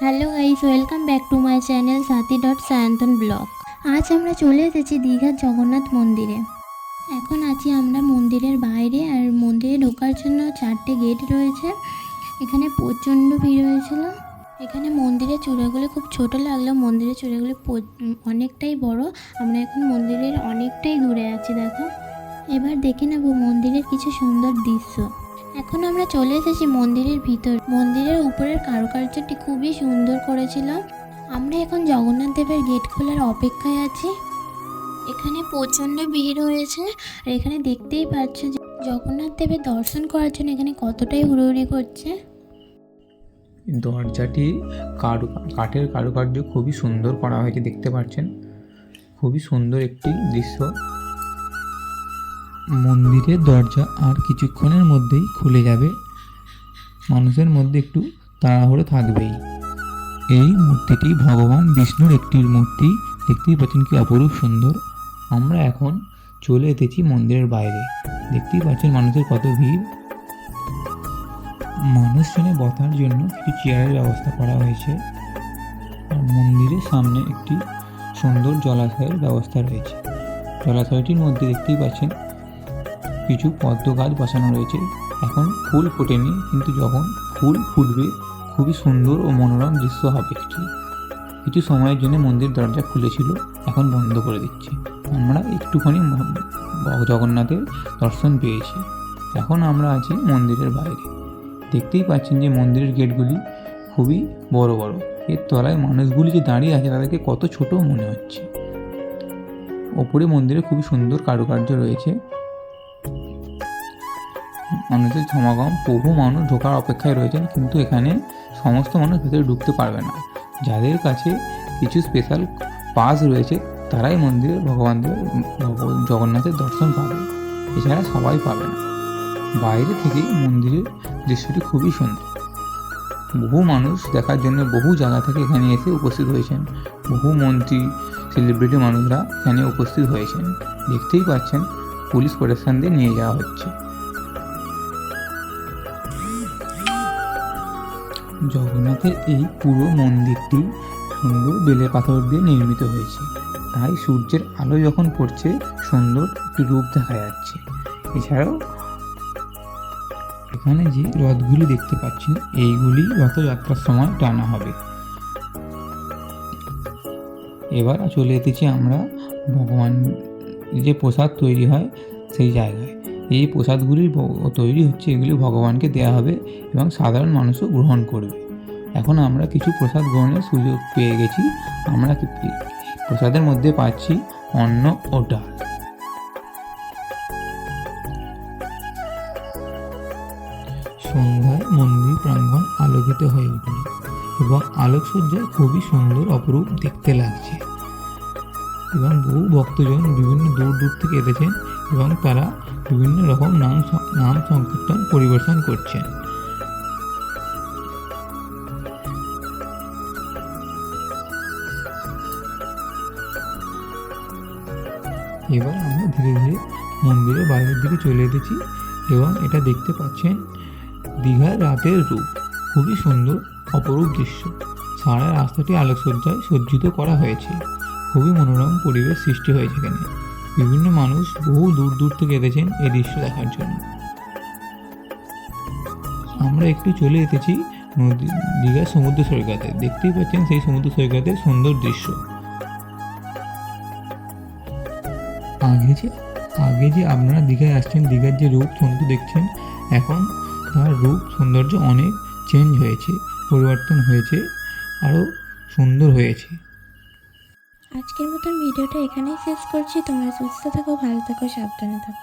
Hello guys, welcome back to my channel Sathi Sayantan vlog. আজ আমরা চলে এসেছি দীঘার জগন্নাথ মন্দিরে। এখন আছি আমরা মন্দিরের বাইরে, আর মন্দিরে ঢোকার জন্য 4টে গেট রয়েছে। এখানে প্রচণ্ড ভিড় হয়েছিল। এখানে মন্দিরের চূড়াগুলো খুব ছোট লাগলো, মন্দিরের চূড়াগুলো অনেকটাই বড়। আমরা এখন মন্দিরের অনেকটাই দূরে আছি, দেখো। এবার দেখে নেব মন্দিরের কিছু সুন্দর দৃশ্য। এখন আমরা চলে এসেছি মন্দিরের ভিতর। মন্দিরের উপরের কারুকার্যটি খুবই সুন্দর করেছিল। আমরা এখন জগন্নাথ দেবের গেট খোলার অপেক্ষায় আছি। এখানে প্রচণ্ড ভিড় হয়েছে, আর এখানে দেখতেই পাচ্ছ যে জগন্নাথ দেবের দর্শন করার জন্য এখানে কতটাই হুড়োহুড়ি করছে। দরজাটি কাঠের কারুকার্য খুবই সুন্দর করা হয়েছে, দেখতে পাচ্ছেন। খুবই সুন্দর একটি দৃশ্য। মন্দিরের দরজা আর কিছুক্ষণের মধ্যেই খুলে যাবে। মানুষের মধ্যে একটু তাড়াহুড়ো থাকবেই। এই মূর্তিটি ভগবান বিষ্ণুর একটি মূর্তি, দেখতেই পাচ্ছেন কি অপরূপ সুন্দর। আমরা এখন চলে এসেছি মন্দিরের বাইরে। দেখতেই পাচ্ছেন মানুষের কত ভিড়। মানুষজনে বসার জন্য কিছু চেয়ারের ব্যবস্থা করা হয়েছে, আর মন্দিরের সামনে একটি সুন্দর জলাশয়ের ব্যবস্থা রয়েছে। জলাশয়টির মধ্যে দেখতেই পাচ্ছেন কিছু পদ্ম গাছ বসানো রয়েছে। এখন ফুল ফোটেনি, কিন্তু যখন ফুল ফুটবে খুবই সুন্দর ও মনোরম দৃশ্য হবে। কিছু সময়ের জন্য মন্দির দরজা খুলেছিল, এখন বন্ধ করে দিচ্ছে। আমরা একটুখানি জগন্নাথের দর্শন পেয়েছি। এখন আমরা আছি মন্দিরের বাইরে। দেখতেই পাচ্ছেন যে মন্দিরের গেটগুলি খুবই বড় বড়। এর তলায় মানুষগুলি যে দাঁড়িয়ে আছে তাদেরকে কত ছোট মনে হচ্ছে। ওপরে মন্দিরে খুবই সুন্দর কারুকার্য রয়েছে। মানুষের সমাগম, বহু মানুষ ঢোকার অপেক্ষায় রয়েছেন, কিন্তু এখানে সমস্ত মানুষ ভেতরে ঢুকতে পারবে না। যাদের কাছে কিছু স্পেশাল পাস রয়েছে তারাই মন্দিরে জগন্নাথের দর্শন পাবে, এছাড়া সবাই পাবে না। বাইরে থেকেই মন্দিরের দৃশ্যটি খুবই সুন্দর। বহু মানুষ দেখার জন্য বহু জায়গা থেকে এখানে এসে উপস্থিত হয়েছেন। বহু মন্ত্রী, সেলিব্রিটি মানুষরা এখানে উপস্থিত হয়েছেন। দেখতেই পাচ্ছেন পুলিশ প্রোটেকশন দিয়ে নিয়ে যাওয়া হচ্ছে। জগন্নাথের এই পুরো মন্দিরটি সুন্দর বেলে পাথর দিয়ে নির্মিত হয়েছে, তাই সূর্যের আলো যখন পড়ছে সুন্দর একটি রূপ দেখা যাচ্ছে। এছাড়াও এখানে যে রথগুলি দেখতে পাচ্ছেন এইগুলি রথযাত্রার সময় টানা হবে। এবার চলে এসেছি আমরা ভগবান যে প্রসাদ তৈরি হয় সেই জায়গায়। এই প্রসাদগুলি তৈরি হচ্ছে, এগুলি ভগবানকে দেওয়া হবে এবং সাধারণ মানুষও গ্রহণ করবে। এখন আমরা কিছু প্রসাদ গ্রহণের সুযোগ পেয়ে গেছি। আমরা প্রসাদের মধ্যে পাচ্ছি অন্ন ও ডাল। সন্ধ্যায় মন্দির প্রাঙ্গণ আলোকিত হয়ে উঠল এবং আলোকসজ্জায় খুবই সুন্দর অপরূপ দেখতে লাগছে। এবং বহু ভক্তজন বিভিন্ন দূর দূর থেকে এসেছেন এবং তারা বিভিন্ন রকম নাম সংকীর্তন পরিবেশন করছেন। এবার আমরা ধীরে ধীরে মন্দিরের বাইরের দিকে চলে এসেছি এবং এটা দেখতে পাচ্ছেন দীঘার রাতের রূপ। খুবই সুন্দর অপরূপ দৃশ্য। সারা রাস্তাটি আলোকসজ্জায় সজ্জিত করা হয়েছে। খুবই মনোরম পরিবেশ সৃষ্টি হয়েছে এখানে। বিভিন্ন মানুষ বহু দূর দূর থেকে এসেছেন এই দৃশ্য দেখার জন্য। আমরা একটু চলে এসেছি দীঘার সমুদ্র সৈকতে। দেখতেই পাচ্ছেন সেই সমুদ্র সৈকতের সুন্দর দৃশ্য। আগে যে আপনারা দীঘায় আসছেন, দীঘার যে রূপ সৌন্দর্য দেখছেন, এখন তার রূপ সৌন্দর্য অনেক চেঞ্জ হয়েছে, পরিবর্তন হয়েছে, আরও সুন্দর হয়েছে। আজকের মতন ভিডিওটা এখানেই শেষ করছি। তোমরা সুস্থ থাকো, ভালো থাকো, সাবধানে থাকো।